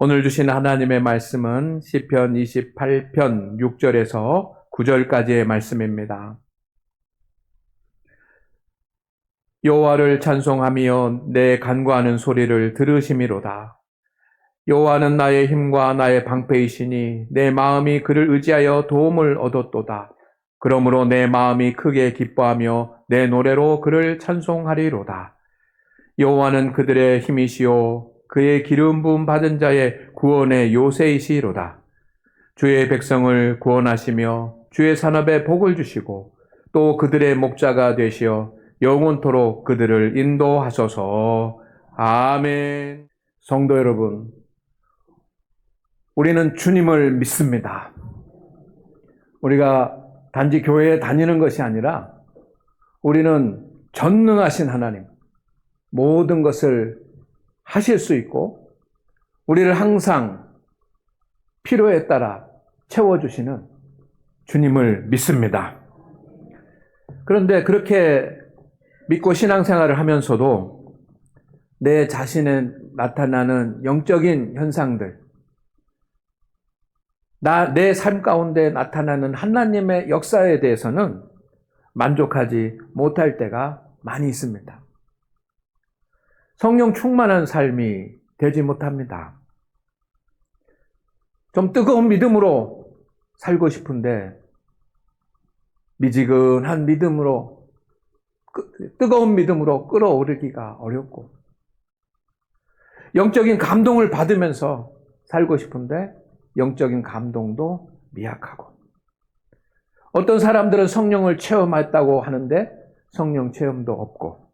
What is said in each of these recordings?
오늘 주신 하나님의 말씀은 시편 28편 6절에서 9절까지의 말씀입니다. 여호와를 찬송하며 내 간구하는 소리를 들으심이로다. 여호와는 나의 힘과 나의 방패이시니 내 마음이 그를 의지하여 도움을 얻었도다. 그러므로 내 마음이 크게 기뻐하며 내 노래로 그를 찬송하리로다. 여호와는 그들의 힘이시요 그의 기름 부음 받은 자의 구원의 요새이시로다. 주의 백성을 구원하시며 주의 산업에 복을 주시고 또 그들의 목자가 되시어 영원토록 그들을 인도하소서. 아멘. 성도 여러분, 우리는 주님을 믿습니다. 우리가 단지 교회에 다니는 것이 아니라 우리는 전능하신 하나님, 모든 것을 하실 수 있고 우리를 항상 필요에 따라 채워주시는 주님을 믿습니다. 그런데 그렇게 믿고 신앙생활을 하면서도 내 자신에 나타나는 영적인 현상들, 내 삶 가운데 나타나는 하나님의 역사에 대해서는 만족하지 못할 때가 많이 있습니다. 성령 충만한 삶이 되지 못합니다. 좀 뜨거운 믿음으로 살고 싶은데 미지근한 믿음으로, 뜨거운 믿음으로 끌어오르기가 어렵고, 영적인 감동을 받으면서 살고 싶은데 영적인 감동도 미약하고, 어떤 사람들은 성령을 체험했다고 하는데 성령 체험도 없고,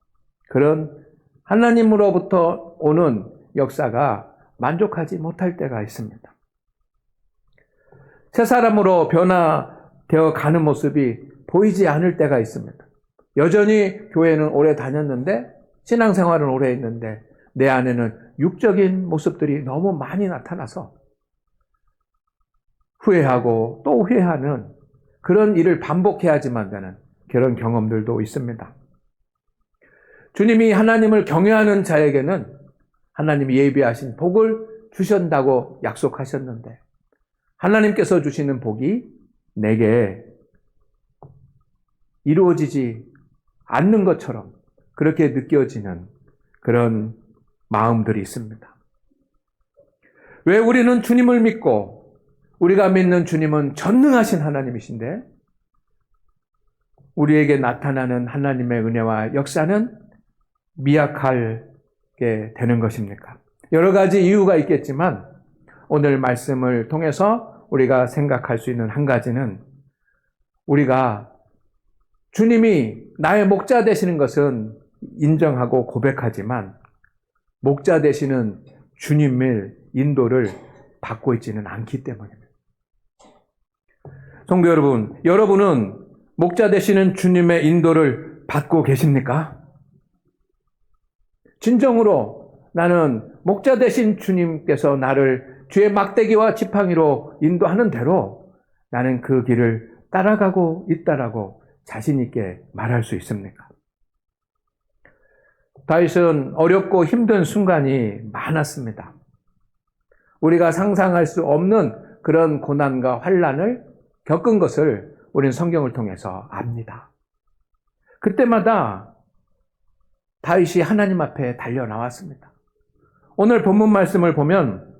그런 하나님으로부터 오는 역사가 만족하지 못할 때가 있습니다. 새 사람으로 변화되어 가는 모습이 보이지 않을 때가 있습니다. 여전히 교회는 오래 다녔는데, 신앙생활은 오래 했는데 내 안에는 육적인 모습들이 너무 많이 나타나서 후회하고 또 후회하는 그런 일을 반복해야지만 되는 그런 경험들도 있습니다. 주님이 하나님을 경외하는 자에게는 하나님이 예비하신 복을 주신다고 약속하셨는데, 하나님께서 주시는 복이 내게 이루어지지 않는 것처럼 그렇게 느껴지는 그런 마음들이 있습니다. 왜 우리는 주님을 믿고, 우리가 믿는 주님은 전능하신 하나님이신데 우리에게 나타나는 하나님의 은혜와 역사는 미약하게 되는 것입니까? 여러 가지 이유가 있겠지만 오늘 말씀을 통해서 우리가 생각할 수 있는 한 가지는, 우리가 주님이 나의 목자 되시는 것은 인정하고 고백하지만 목자 되시는 주님의 인도를 받고 있지는 않기 때문입니다. 성도 여러분, 여러분은 목자 되시는 주님의 인도를 받고 계십니까? 진정으로 나는 목자 되신 주님께서 나를 주의 막대기와 지팡이로 인도하는 대로 나는 그 길을 따라가고 있다라고 자신 있게 말할 수 있습니까? 다윗은 어렵고 힘든 순간이 많았습니다. 우리가 상상할 수 없는 그런 고난과 환난을 겪은 것을 우리는 성경을 통해서 압니다. 그때마다 다윗이 하나님 앞에 달려 나왔습니다. 오늘 본문 말씀을 보면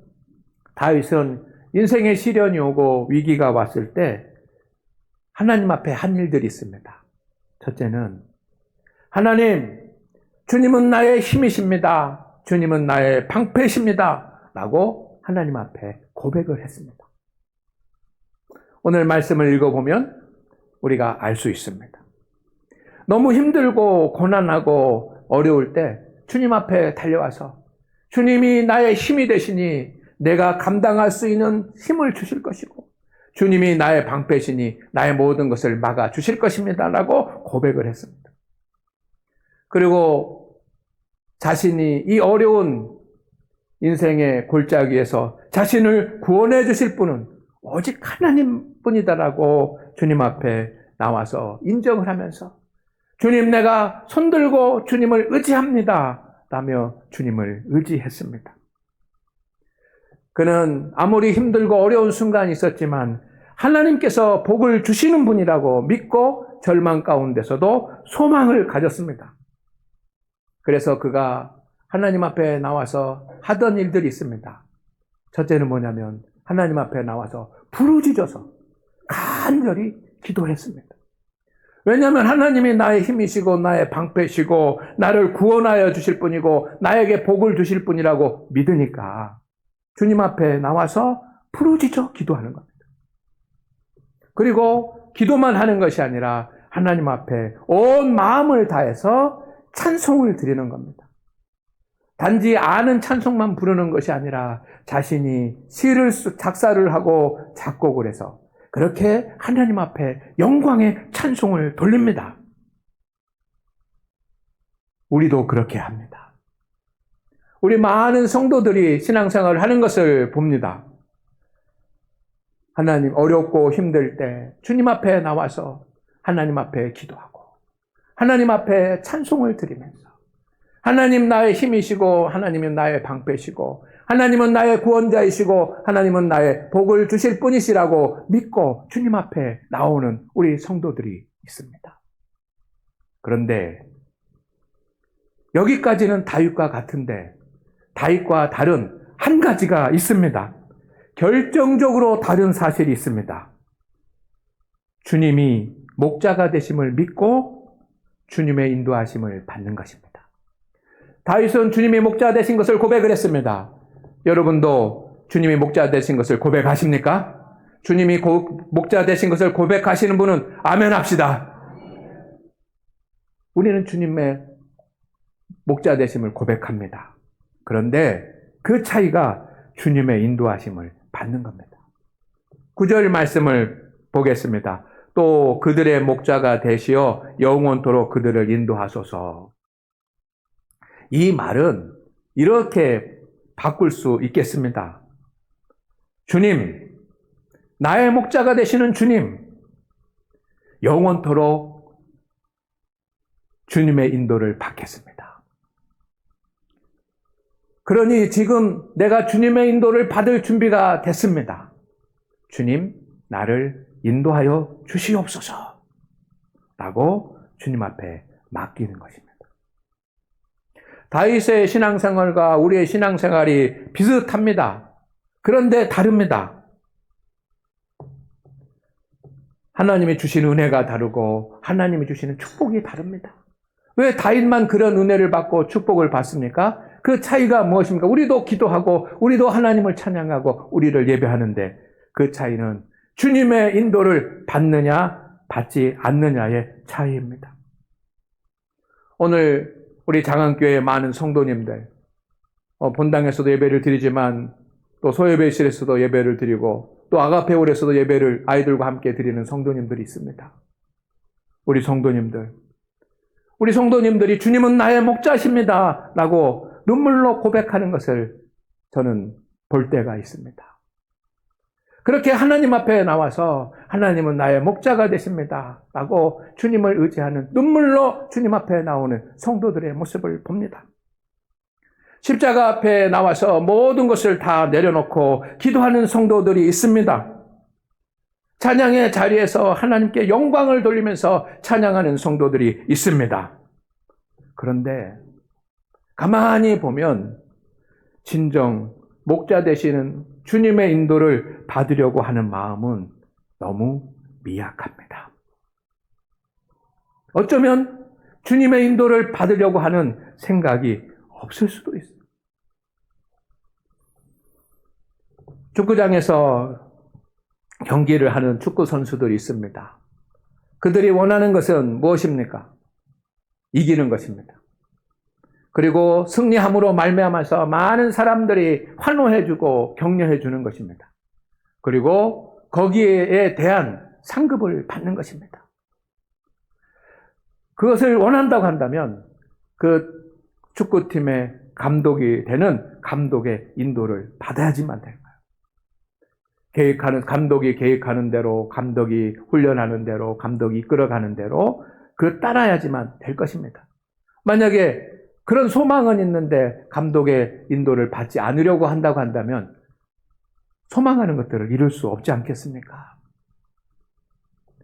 다윗은 인생의 시련이 오고 위기가 왔을 때 하나님 앞에 한 일들이 있습니다. 첫째는, 하나님, 주님은 나의 힘이십니다. 주님은 나의 방패십니다. 라고 하나님 앞에 고백을 했습니다. 오늘 말씀을 읽어보면 우리가 알 수 있습니다. 너무 힘들고 고난하고 어려울 때 주님 앞에 달려와서 주님이 나의 힘이 되시니 내가 감당할 수 있는 힘을 주실 것이고, 주님이 나의 방패시니 나의 모든 것을 막아 주실 것입니다 라고 고백을 했습니다. 그리고 자신이 이 어려운 인생의 골짜기에서 자신을 구원해 주실 분은 오직 하나님뿐이다라고 주님 앞에 나와서 인정을 하면서, 주님, 내가 손들고 주님을 의지합니다 라며 주님을 의지했습니다. 그는 아무리 힘들고 어려운 순간이 있었지만 하나님께서 복을 주시는 분이라고 믿고 절망 가운데서도 소망을 가졌습니다. 그래서 그가 하나님 앞에 나와서 하던 일들이 있습니다. 첫째는 뭐냐면 하나님 앞에 나와서 부르짖어서 간절히 기도했습니다. 왜냐하면 하나님이 나의 힘이시고 나의 방패시고 나를 구원하여 주실 분이고 나에게 복을 주실 분이라고 믿으니까 주님 앞에 나와서 부르짖어 기도하는 겁니다. 그리고 기도만 하는 것이 아니라 하나님 앞에 온 마음을 다해서 찬송을 드리는 겁니다. 단지 아는 찬송만 부르는 것이 아니라 자신이 시를 작사를 하고 작곡을 해서 그렇게 하나님 앞에 영광의 찬송을 돌립니다. 우리도 그렇게 합니다. 우리 많은 성도들이 신앙생활을 하는 것을 봅니다. 하나님 어렵고 힘들 때 주님 앞에 나와서 하나님 앞에 기도하고 하나님 앞에 찬송을 드리면서 하나님 나의 힘이시고 하나님은 나의 방패시고 하나님은 나의 구원자이시고 하나님은 나의 복을 주실 분이시라고 믿고 주님 앞에 나오는 우리 성도들이 있습니다. 그런데 여기까지는 다윗과 같은데 다윗과 다른 한 가지가 있습니다. 결정적으로 다른 사실이 있습니다. 주님이 목자가 되심을 믿고 주님의 인도하심을 받는 것입니다. 다윗은 주님이 목자 되신 것을 고백을 했습니다. 여러분도 주님이 목자 되신 것을 고백하십니까? 주님이 목자 되신 것을 고백하시는 분은 아멘 합시다. 우리는 주님의 목자 되심을 고백합니다. 그런데 그 차이가 주님의 인도하심을 받는 겁니다. 9절 말씀을 보겠습니다. 또 그들의 목자가 되시어 영원토록 그들을 인도하소서. 이 말은 이렇게 바꿀 수 있겠습니다. 주님, 나의 목자가 되시는 주님, 영원토록 주님의 인도를 받겠습니다. 그러니 지금 내가 주님의 인도를 받을 준비가 됐습니다. 주님, 나를 인도하여 주시옵소서. 라고 주님 앞에 맡기는 것입니다. 다윗의 신앙생활과 우리의 신앙생활이 비슷합니다. 그런데 다릅니다. 하나님이 주시는 은혜가 다르고 하나님이 주시는 축복이 다릅니다. 왜 다윗만 그런 은혜를 받고 축복을 받습니까? 그 차이가 무엇입니까? 우리도 기도하고 우리도 하나님을 찬양하고 우리를 예배하는데 그 차이는 주님의 인도를 받느냐 받지 않느냐의 차이입니다. 오늘 우리 장안교회의 많은 성도님들 본당에서도 예배를 드리지만 또 소예배실에서도 예배를 드리고 또 아가페홀에서도 예배를 아이들과 함께 드리는 성도님들이 있습니다. 우리 성도님들이 주님은 나의 목자십니다 라고 눈물로 고백하는 것을 저는 볼 때가 있습니다. 그렇게 하나님 앞에 나와서 하나님은 나의 목자가 되십니다 라고 주님을 의지하는 눈물로 주님 앞에 나오는 성도들의 모습을 봅니다. 십자가 앞에 나와서 모든 것을 다 내려놓고 기도하는 성도들이 있습니다. 찬양의 자리에서 하나님께 영광을 돌리면서 찬양하는 성도들이 있습니다. 그런데 가만히 보면 진정 목자 되시는 주님의 인도를 받으려고 하는 마음은 너무 미약합니다. 어쩌면 주님의 인도를 받으려고 하는 생각이 없을 수도 있어요. 축구장에서 경기를 하는 축구 선수들이 있습니다. 그들이 원하는 것은 무엇입니까? 이기는 것입니다. 그리고 승리함으로 말미암아서 많은 사람들이 환호해주고 격려해주는 것입니다. 그리고 거기에 대한 상급을 받는 것입니다. 그것을 원한다고 한다면 그 축구팀의 감독이 되는 감독의 인도를 받아야지만 되는 거예요. 감독이 계획하는 대로, 감독이 훈련하는 대로, 감독이 이끌어가는 대로 그 따라야지만 될 것입니다. 만약에 그런 소망은 있는데 감독의 인도를 받지 않으려고 한다고 한다면 소망하는 것들을 이룰 수 없지 않겠습니까?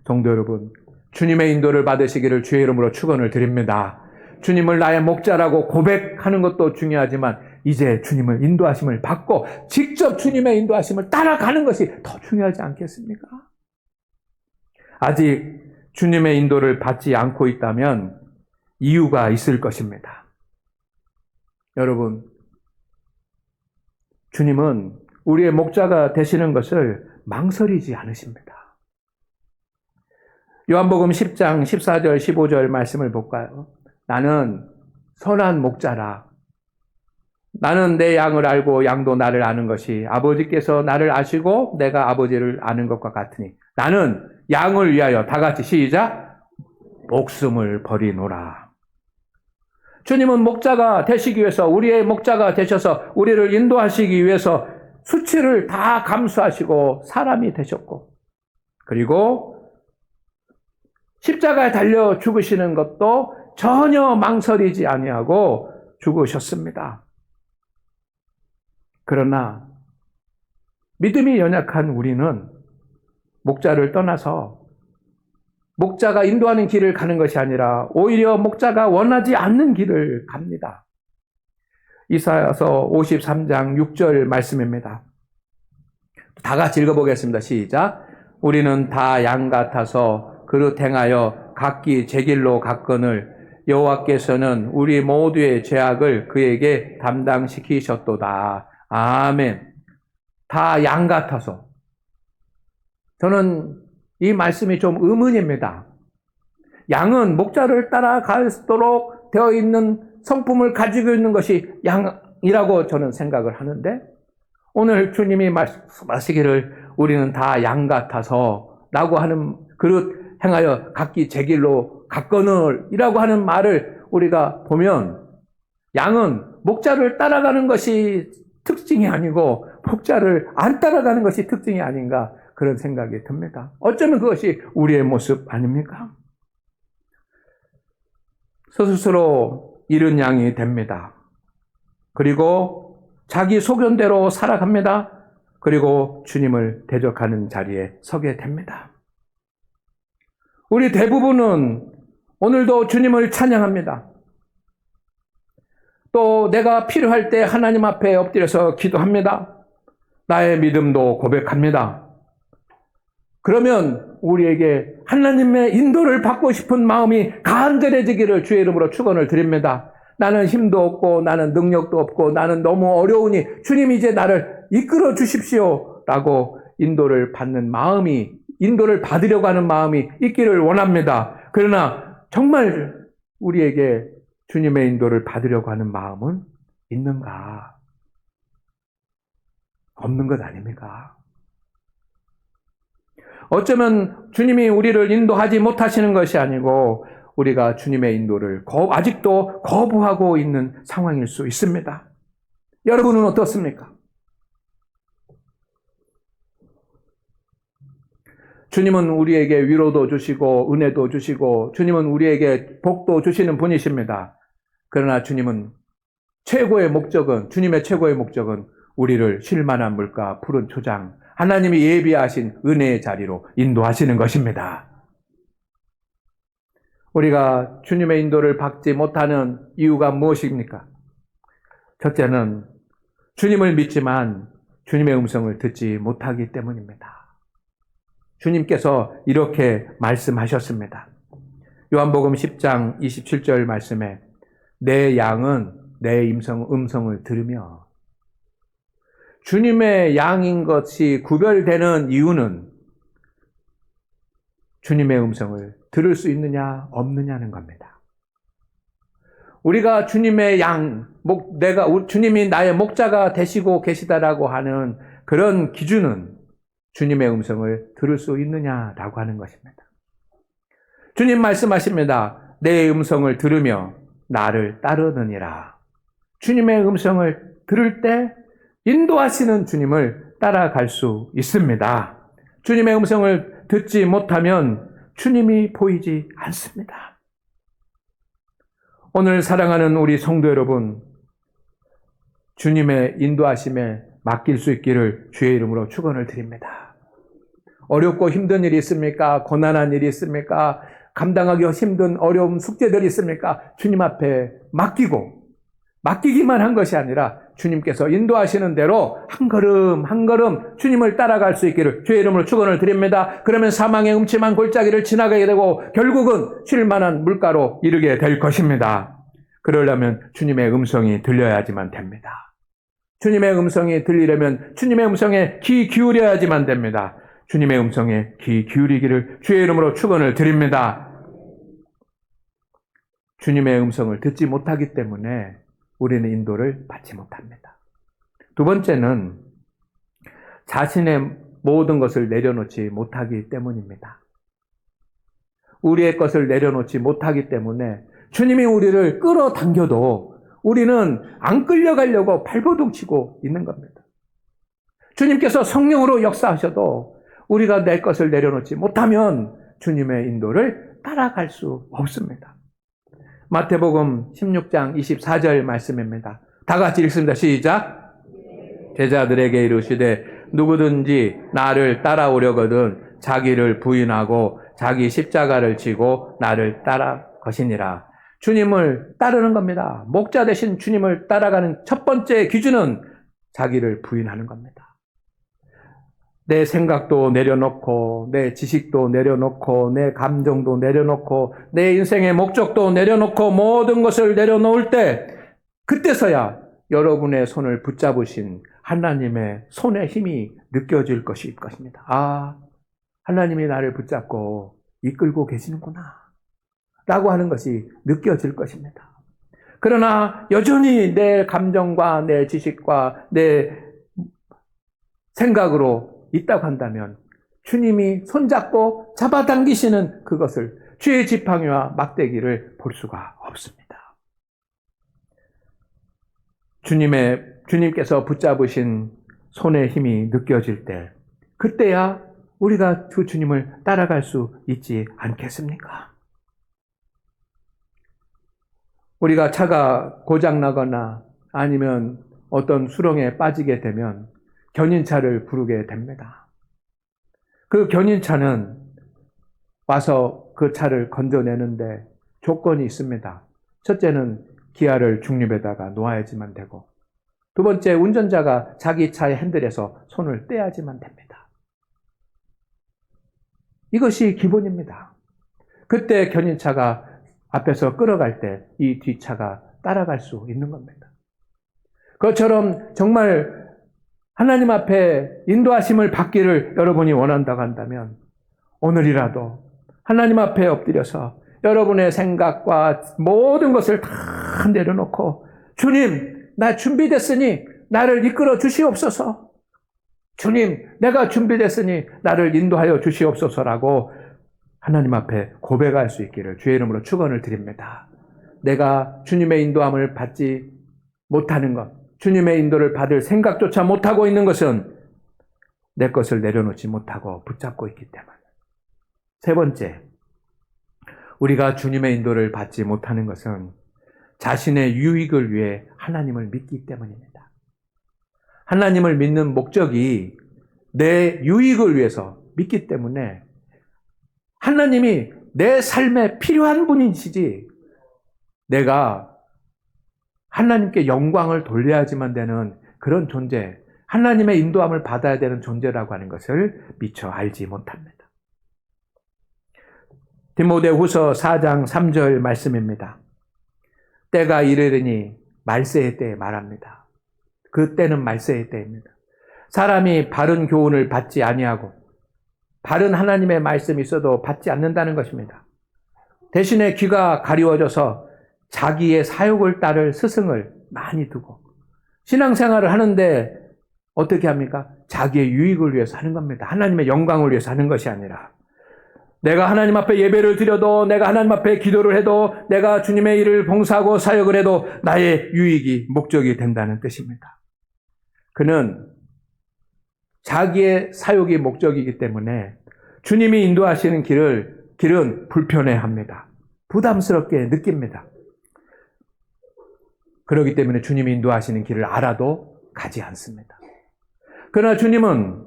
성도 여러분, 주님의 인도를 받으시기를 주의 이름으로 축원을 드립니다. 주님을 나의 목자라고 고백하는 것도 중요하지만 이제 주님을 인도하심을 받고 직접 주님의 인도하심을 따라가는 것이 더 중요하지 않겠습니까? 아직 주님의 인도를 받지 않고 있다면 이유가 있을 것입니다. 여러분, 주님은 우리의 목자가 되시는 것을 망설이지 않으십니다. 요한복음 10장 14절 15절 말씀을 볼까요? 나는 선한 목자라. 나는 내 양을 알고 양도 나를 아는 것이 아버지께서 나를 아시고 내가 아버지를 아는 것과 같으니 나는 양을 위하여 다 같이 시작 목숨을 버리노라. 주님은 목자가 되시기 위해서 우리의 목자가 되셔서 우리를 인도하시기 위해서 수치를 다 감수하시고 사람이 되셨고 그리고 십자가에 달려 죽으시는 것도 전혀 망설이지 아니하고 죽으셨습니다. 그러나 믿음이 연약한 우리는 목자를 떠나서 목자가 인도하는 길을 가는 것이 아니라 오히려 목자가 원하지 않는 길을 갑니다. 이사야서 53장 6절 말씀입니다. 다 같이 읽어보겠습니다. 시작. 우리는 다 양 같아서 그릇 행하여 각기 제 길로 갔거늘 여호와께서는 우리 모두의 죄악을 그에게 담당시키셨도다. 아멘. 다 양 같아서. 저는 이 말씀이 좀 의문입니다. 양은 목자를 따라갈수록 되어 있는 성품을 가지고 있는 것이 양이라고 저는 생각을 하는데 오늘 주님이 말씀하시기를 우리는 다 양 같아서 라고 하는 그릇 행하여 각기 제 길로 갔거늘 이라고 하는 말을 우리가 보면 양은 목자를 따라가는 것이 특징이 아니고 목자를 안 따라가는 것이 특징이 아닌가 그런 생각이 듭니다. 어쩌면 그것이 우리의 모습 아닙니까? 스스로 잃은 양이 됩니다. 그리고 자기 소견대로 살아갑니다. 그리고 주님을 대적하는 자리에 서게 됩니다. 우리 대부분은 오늘도 주님을 찬양합니다. 또 내가 필요할 때 하나님 앞에 엎드려서 기도합니다. 나의 믿음도 고백합니다. 그러면 우리에게 하나님의 인도를 받고 싶은 마음이 간절해지기를 주의 이름으로 축원을 드립니다. 나는 힘도 없고 나는 능력도 없고 나는 너무 어려우니 주님 이제 나를 이끌어 주십시오 라고 인도를 받는 마음이 인도를 받으려고 하는 마음이 있기를 원합니다. 그러나 정말 우리에게 주님의 인도를 받으려고 하는 마음은 있는가? 없는 것 아닙니까? 어쩌면 주님이 우리를 인도하지 못하시는 것이 아니고 우리가 주님의 인도를 아직도 거부하고 있는 상황일 수 있습니다. 여러분은 어떻습니까? 주님은 우리에게 위로도 주시고 은혜도 주시고 주님은 우리에게 복도 주시는 분이십니다. 그러나 주님의 최고의 목적은 우리를 쉴만한 물가 푸른 초장 하나님이 예비하신 은혜의 자리로 인도하시는 것입니다. 우리가 주님의 인도를 받지 못하는 이유가 무엇입니까? 첫째는 주님을 믿지만 주님의 음성을 듣지 못하기 때문입니다. 주님께서 이렇게 말씀하셨습니다. 요한복음 10장 27절 말씀에 내 양은 내 음성을 들으며 주님의 양인 것이 구별되는 이유는 주님의 음성을 들을 수 있느냐 없느냐는 겁니다. 우리가 주님의 주님이 나의 목자가 되시고 계시다라고 하는 그런 기준은 주님의 음성을 들을 수 있느냐라고 하는 것입니다. 주님 말씀하십니다. 내 음성을 들으며 나를 따르느니라. 주님의 음성을 들을 때 인도하시는 주님을 따라갈 수 있습니다. 주님의 음성을 듣지 못하면 주님이 보이지 않습니다. 오늘 사랑하는 우리 성도 여러분, 주님의 인도하심에 맡길 수 있기를 주의 이름으로 축원을 드립니다. 어렵고 힘든 일이 있습니까? 고난한 일이 있습니까? 감당하기 힘든 어려운 숙제들이 있습니까? 주님 앞에 맡기기만 한 것이 아니라 주님께서 인도하시는 대로 한 걸음 한 걸음 주님을 따라갈 수 있기를 주의 이름으로 축원을 드립니다. 그러면 사망의 음침한 골짜기를 지나가게 되고 결국은 쉴 만한 물가로 이르게 될 것입니다. 그러려면 주님의 음성이 들려야지만 됩니다. 주님의 음성이 들리려면 주님의 음성에 귀 기울여야지만 됩니다. 주님의 음성에 귀 기울이기를 주의 이름으로 축원을 드립니다. 주님의 음성을 듣지 못하기 때문에 우리는 인도를 받지 못합니다. 두 번째는 자신의 모든 것을 내려놓지 못하기 때문입니다. 우리의 것을 내려놓지 못하기 때문에 주님이 우리를 끌어당겨도 우리는 안 끌려가려고 발버둥 치고 있는 겁니다. 주님께서 성령으로 역사하셔도 우리가 내 것을 내려놓지 못하면 주님의 인도를 따라갈 수 없습니다. 마태복음 16장 24절 말씀입니다. 다 같이 읽습니다. 시작. 제자들에게 이르시되 누구든지 나를 따라오려거든 자기를 부인하고 자기 십자가를 지고 나를 따라 것이니라. 주님을 따르는 겁니다. 목자 되신 주님을 따라가는 첫 번째 기준은 자기를 부인하는 겁니다. 내 생각도 내려놓고 내 지식도 내려놓고 내 감정도 내려놓고 내 인생의 목적도 내려놓고 모든 것을 내려놓을 때 그때서야 여러분의 손을 붙잡으신 하나님의 손의 힘이 느껴질 것입니다. 아, 하나님이 나를 붙잡고 이끌고 계시는구나 라고 하는 것이 느껴질 것입니다. 그러나 여전히 내 감정과 내 지식과 내 생각으로 있다고 한다면 주님이 손잡고 잡아당기시는 그것을 주의 지팡이와 막대기를 볼 수가 없습니다. 주님께서 붙잡으신 손의 힘이 느껴질 때 그때야 우리가 그 주님을 따라갈 수 있지 않겠습니까? 우리가 차가 고장나거나 아니면 어떤 수렁에 빠지게 되면 견인차를 부르게 됩니다. 그 견인차는 와서 그 차를 건져내는데 조건이 있습니다. 첫째는 기아를 중립에다가 놓아야지만 되고, 두 번째 운전자가 자기 차의 핸들에서 손을 떼야지만 됩니다. 이것이 기본입니다. 그때 견인차가 앞에서 끌어갈 때 이 뒷차가 따라갈 수 있는 겁니다. 그것처럼 정말 하나님 앞에 인도하심을 받기를 여러분이 원한다고 한다면 오늘이라도 하나님 앞에 엎드려서 여러분의 생각과 모든 것을 다 내려놓고 주님, 나 준비됐으니 나를 이끌어 주시옵소서. 주님, 내가 준비됐으니 나를 인도하여 주시옵소서라고 하나님 앞에 고백할 수 있기를 주의 이름으로 축원을 드립니다. 내가 주님의 인도함을 받지 못하는 것, 주님의 인도를 받을 생각조차 못하고 있는 것은 내 것을 내려놓지 못하고 붙잡고 있기 때문에. 세 번째, 우리가 주님의 인도를 받지 못하는 것은 자신의 유익을 위해 하나님을 믿기 때문입니다. 하나님을 믿는 목적이 내 유익을 위해서 믿기 때문에 하나님이 내 삶에 필요한 분이시지 내가 하나님께 영광을 돌려야지만 되는 그런 존재, 하나님의 인도함을 받아야 되는 존재라고 하는 것을 미처 알지 못합니다. 디모데후서 4장 3절 말씀입니다. 때가 이르리니 말세의 때에 말합니다. 그 때는 말세의 때입니다. 사람이 바른 교훈을 받지 아니하고 바른 하나님의 말씀이 있어도 받지 않는다는 것입니다. 대신에 귀가 가리워져서 자기의 사욕을 따를 스승을 많이 두고 신앙생활을 하는데 어떻게 합니까? 자기의 유익을 위해서 하는 겁니다. 하나님의 영광을 위해서 하는 것이 아니라 내가 하나님 앞에 예배를 드려도 내가 하나님 앞에 기도를 해도 내가 주님의 일을 봉사하고 사역을 해도 나의 유익이 목적이 된다는 뜻입니다. 그는 자기의 사욕이 목적이기 때문에 주님이 인도하시는 길은 불편해합니다. 부담스럽게 느낍니다. 그렇기 때문에 주님이 인도하시는 길을 알아도 가지 않습니다. 그러나 주님은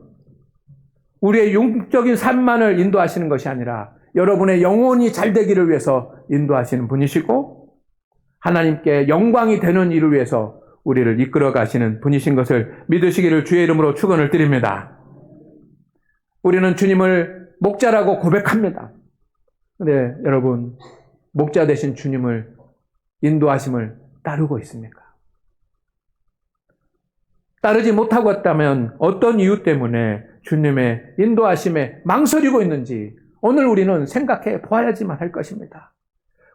우리의 영적인 삶만을 인도하시는 것이 아니라 여러분의 영혼이 잘 되기를 위해서 인도하시는 분이시고 하나님께 영광이 되는 일을 위해서 우리를 이끌어 가시는 분이신 것을 믿으시기를 주의 이름으로 축원을 드립니다. 우리는 주님을 목자라고 고백합니다. 그런데 여러분, 목자 되신 주님을 인도하심을 따르고 있습니까? 따르지 못하고 있다면 어떤 이유 때문에 주님의 인도하심에 망설이고 있는지 오늘 우리는 생각해 보아야지만 할 것입니다.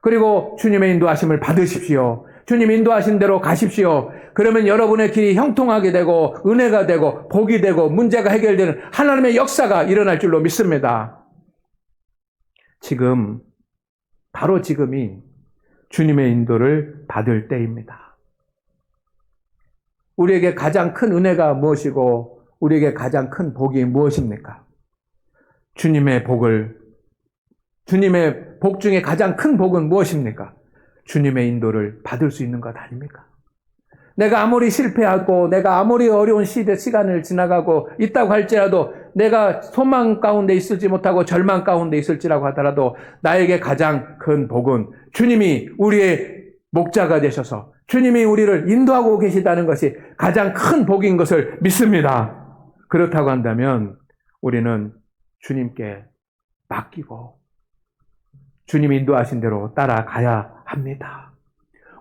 그리고 주님의 인도하심을 받으십시오. 주님 인도하신 대로 가십시오. 그러면 여러분의 길이 형통하게 되고 은혜가 되고 복이 되고 문제가 해결되는 하나님의 역사가 일어날 줄로 믿습니다. 지금, 바로 지금이 주님의 인도를 받을 때입니다. 우리에게 가장 큰 은혜가 무엇이고 우리에게 가장 큰 복이 무엇입니까? 주님의 복 중에 가장 큰 복은 무엇입니까? 주님의 인도를 받을 수 있는 것 아닙니까? 내가 아무리 실패하고 내가 아무리 어려운 시간을 지나가고 있다고 할지라도 내가 소망 가운데 있을지 못하고 절망 가운데 있을지라고 하더라도 나에게 가장 큰 복은 주님이 우리의 목자가 되셔서 주님이 우리를 인도하고 계시다는 것이 가장 큰 복인 것을 믿습니다. 그렇다고 한다면 우리는 주님께 맡기고 주님이 인도하신 대로 따라가야 합니다.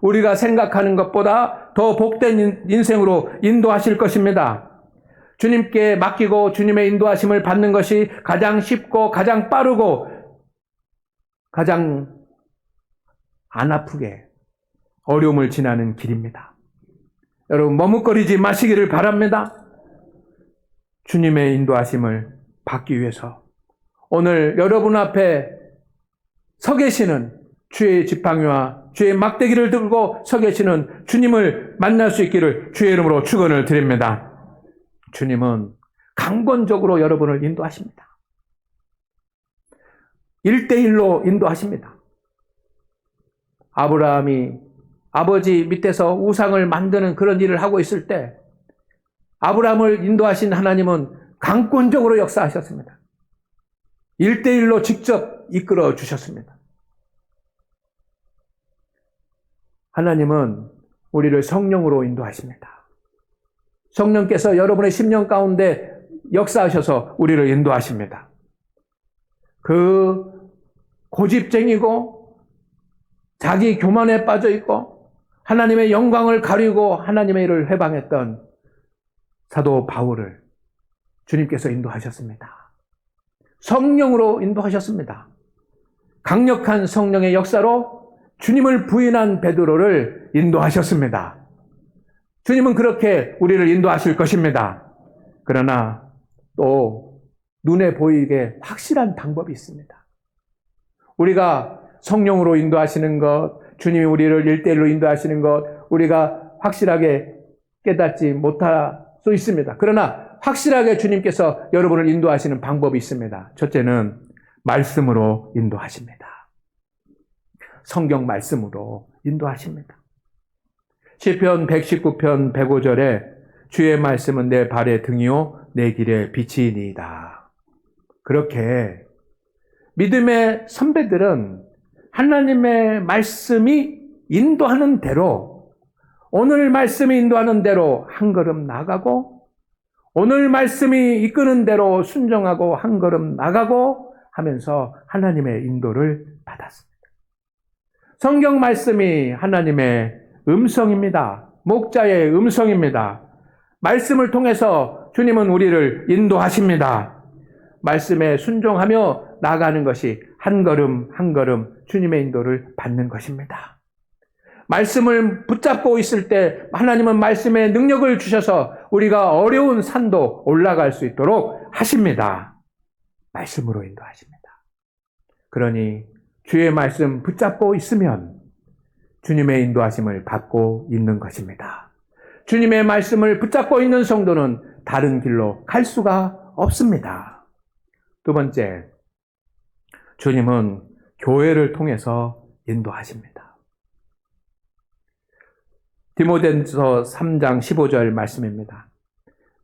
우리가 생각하는 것보다 더 복된 인생으로 인도하실 것입니다. 주님께 맡기고 주님의 인도하심을 받는 것이 가장 쉽고 가장 빠르고 가장 안 아프게 어려움을 지나는 길입니다. 여러분 머뭇거리지 마시기를 바랍니다. 주님의 인도하심을 받기 위해서 오늘 여러분 앞에 서 계시는 주의 지팡이와 주의 막대기를 들고 서 계시는 주님을 만날 수 있기를 주의 이름으로 축원을 드립니다. 주님은 강권적으로 여러분을 인도하십니다. 1대1로 인도하십니다. 아브라함이 아버지 밑에서 우상을 만드는 그런 일을 하고 있을 때 아브라함을 인도하신 하나님은 강권적으로 역사하셨습니다. 1대1로 직접 이끌어 주셨습니다. 하나님은 우리를 성령으로 인도하십니다. 성령께서 여러분의 심령 가운데 역사하셔서 우리를 인도하십니다. 그 고집쟁이고 자기 교만에 빠져 있고 하나님의 영광을 가리고 하나님의 일을 회방했던 사도 바울을 주님께서 인도하셨습니다. 성령으로 인도하셨습니다. 강력한 성령의 역사로 주님을 부인한 베드로를 인도하셨습니다. 주님은 그렇게 우리를 인도하실 것입니다. 그러나 또 눈에 보이게 확실한 방법이 있습니다. 우리가 성령으로 인도하시는 것, 주님이 우리를 1대1로 인도하시는 것, 우리가 확실하게 깨닫지 못할 수 있습니다. 그러나 확실하게 주님께서 여러분을 인도하시는 방법이 있습니다. 첫째는 말씀으로 인도하십니다. 성경 말씀으로 인도하십니다. 시편 119편 105절에 주의 말씀은 내 발의 등이요 내 길의 빛이니이다. 그렇게 믿음의 선배들은 하나님의 말씀이 인도하는 대로, 오늘 말씀이 인도하는 대로 한 걸음 나가고 오늘 말씀이 이끄는 대로 순종하고 한 걸음 나가고 하면서 하나님의 인도를 받았습니다. 성경 말씀이 하나님의 음성입니다. 목자의 음성입니다. 말씀을 통해서 주님은 우리를 인도하십니다. 말씀에 순종하며 나가는 것이 한 걸음 한 걸음 주님의 인도를 받는 것입니다. 말씀을 붙잡고 있을 때 하나님은 말씀의 능력을 주셔서 우리가 어려운 산도 올라갈 수 있도록 하십니다. 말씀으로 인도하십니다. 그러니 주의 말씀 붙잡고 있으면 주님의 인도하심을 받고 있는 것입니다. 주님의 말씀을 붙잡고 있는 성도는 다른 길로 갈 수가 없습니다. 두 번째, 주님은 교회를 통해서 인도하십니다. 디모데전서 3장 15절 말씀입니다.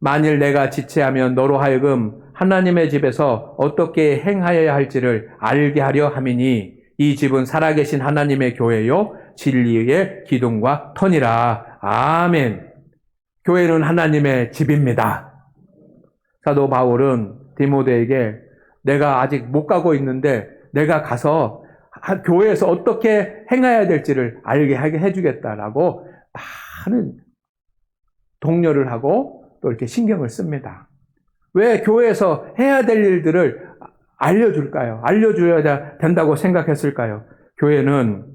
만일 내가 지체하면 너로 하여금 하나님의 집에서 어떻게 행하여야 할지를 알게 하려 함이니 이 집은 살아계신 하나님의 교회요 진리의 기둥과 터니라. 아멘. 교회는 하나님의 집입니다. 사도 바울은 디모데에게 내가 아직 못 가고 있는데 내가 가서 교회에서 어떻게 행해야 될지를 알게 해주겠다라고 많은 독려를 하고 또 이렇게 신경을 씁니다. 왜 교회에서 해야 될 일들을 알려줄까요? 알려줘야 된다고 생각했을까요? 교회는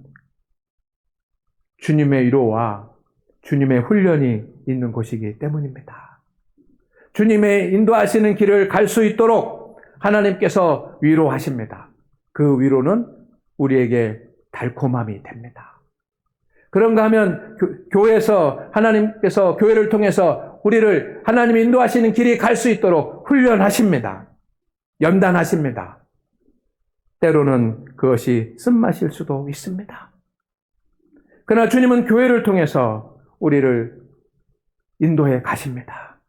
주님의 위로와 주님의 훈련이 있는 곳이기 때문입니다. 주님의 인도하시는 길을 갈 수 있도록 하나님께서 위로하십니다. 그 위로는 우리에게 달콤함이 됩니다. 그런가 하면 교회에서 하나님께서 교회를 통해서 우리를 하나님이 인도하시는 길이 갈 수 있도록 훈련하십니다. 연단하십니다. 때로는 그것이 쓴맛일 수도 있습니다. 그러나 주님은 교회를 통해서 우리를 인도해 가십니다.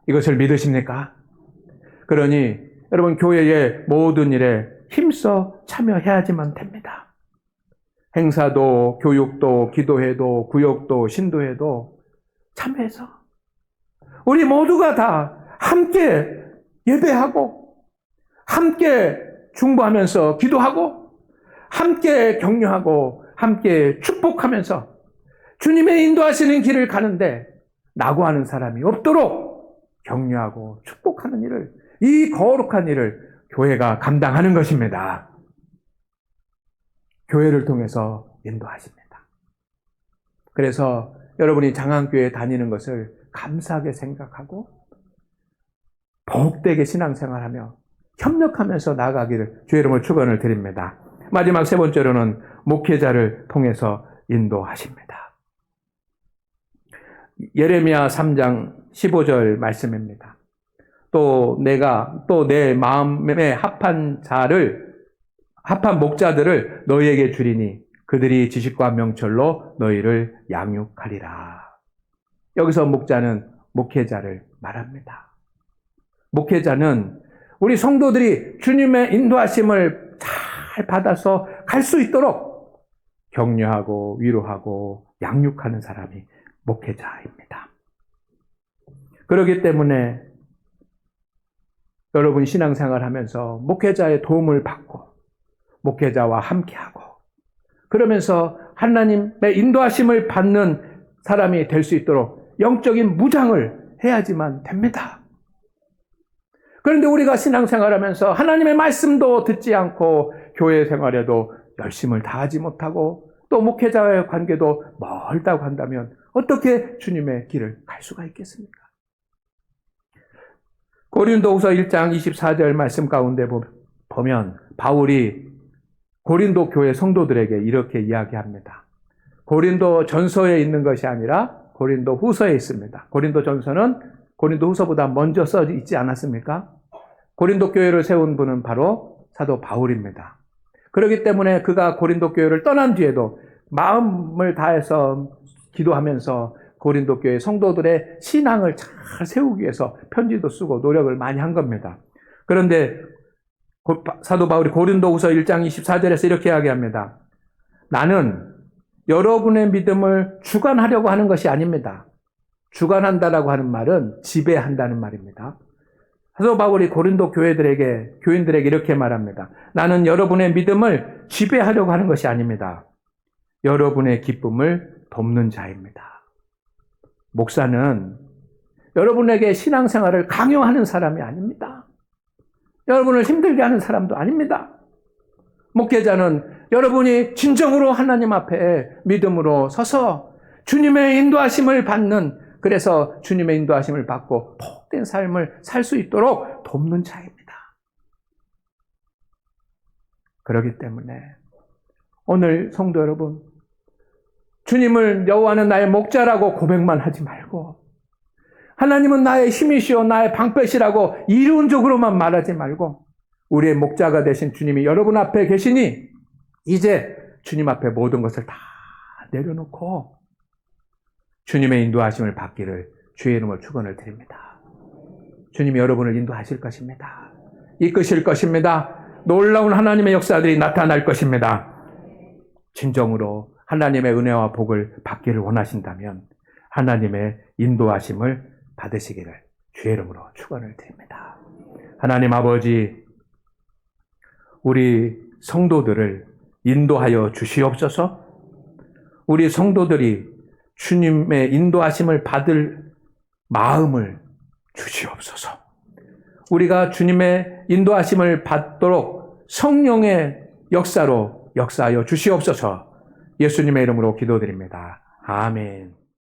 이것을 믿으십니까? 그러니 여러분 교회의 모든 일에 힘써 참여해야지만 됩니다. 행사도, 교육도, 기도회도, 구역도, 신도회도 참여해서 우리 모두가 다 함께 예배하고 함께 중보하면서 기도하고 함께 격려하고 함께 축복하면서 주님의 인도하시는 길을 가는데 낙오하는 사람이 없도록 격려하고 축복하는 일을, 이 거룩한 일을 교회가 감당하는 것입니다. 교회를 통해서 인도하십니다. 그래서 여러분이 장안교회에 다니는 것을 감사하게 생각하고 복되게 신앙생활하며 협력하면서 나아가기를 주의 이름으로 축원을 드립니다. 마지막 세 번째로는 목회자를 통해서 인도하십니다. 예레미야 3장 15절 말씀입니다. 또 내 마음에 합한 목자들을 너희에게 주리니 그들이 지식과 명철로 너희를 양육하리라. 여기서 목자는 목회자를 말합니다. 목회자는 우리 성도들이 주님의 인도하심을 잘 받아서 갈 수 있도록 격려하고 위로하고 양육하는 사람이 목회자입니다. 그렇기 때문에 여러분 신앙생활 하면서 목회자의 도움을 받고 목회자와 함께하고 그러면서 하나님의 인도하심을 받는 사람이 될 수 있도록 영적인 무장을 해야지만 됩니다. 그런데 우리가 신앙생활하면서 하나님의 말씀도 듣지 않고 교회 생활에도 열심을 다하지 못하고 또 목회자와의 관계도 멀다고 한다면 어떻게 주님의 길을 갈 수가 있겠습니까? 고린도후서 1장 24절 말씀 가운데 보면 바울이 고린도 교회 성도들에게 이렇게 이야기합니다. 고린도 전서에 있는 것이 아니라 고린도 후서에 있습니다. 고린도 전서는 고린도 후서보다 먼저 써 있지 않았습니까? 고린도 교회를 세운 분은 바로 사도 바울입니다. 그렇기 때문에 그가 고린도 교회를 떠난 뒤에도 마음을 다해서 기도하면서 고린도 교회 성도들의 신앙을 잘 세우기 위해서 편지도 쓰고 노력을 많이 한 겁니다. 그런데 사도 바울이 고린도후서 1장 24절에서 이렇게 이야기합니다. 나는 여러분의 믿음을 주관하려고 하는 것이 아닙니다. 주관한다라고 하는 말은 지배한다는 말입니다. 사도 바울이 고린도 교인들에게 이렇게 말합니다. 나는 여러분의 믿음을 지배하려고 하는 것이 아닙니다. 여러분의 기쁨을 돕는 자입니다. 목사는 여러분에게 신앙생활을 강요하는 사람이 아닙니다. 여러분을 힘들게 하는 사람도 아닙니다. 목회자는 여러분이 진정으로 하나님 앞에 믿음으로 서서 주님의 인도하심을 받는, 그래서 주님의 인도하심을 받고 복된 삶을 살 수 있도록 돕는 자입니다. 그렇기 때문에 오늘 성도 여러분, 주님을 여호와는 나의 목자라고 고백만 하지 말고 하나님은 나의 힘이시오 나의 방패시라고 이론적으로만 말하지 말고 우리의 목자가 되신 주님이 여러분 앞에 계시니 이제 주님 앞에 모든 것을 다 내려놓고 주님의 인도하심을 받기를 주의 이름으로 축원을 드립니다. 주님이 여러분을 인도하실 것입니다. 이끄실 것입니다. 놀라운 하나님의 역사들이 나타날 것입니다. 진정으로 하나님의 은혜와 복을 받기를 원하신다면 하나님의 인도하심을 받으시기를 주의 이름으로 축원을 드립니다. 하나님 아버지, 우리 성도들을 인도하여 주시옵소서. 우리 성도들이 주님의 인도하심을 받을 마음을 주시옵소서. 우리가 주님의 인도하심을 받도록 성령의 역사로 역사하여 주시옵소서. 예수님의 이름으로 기도드립니다. 아멘.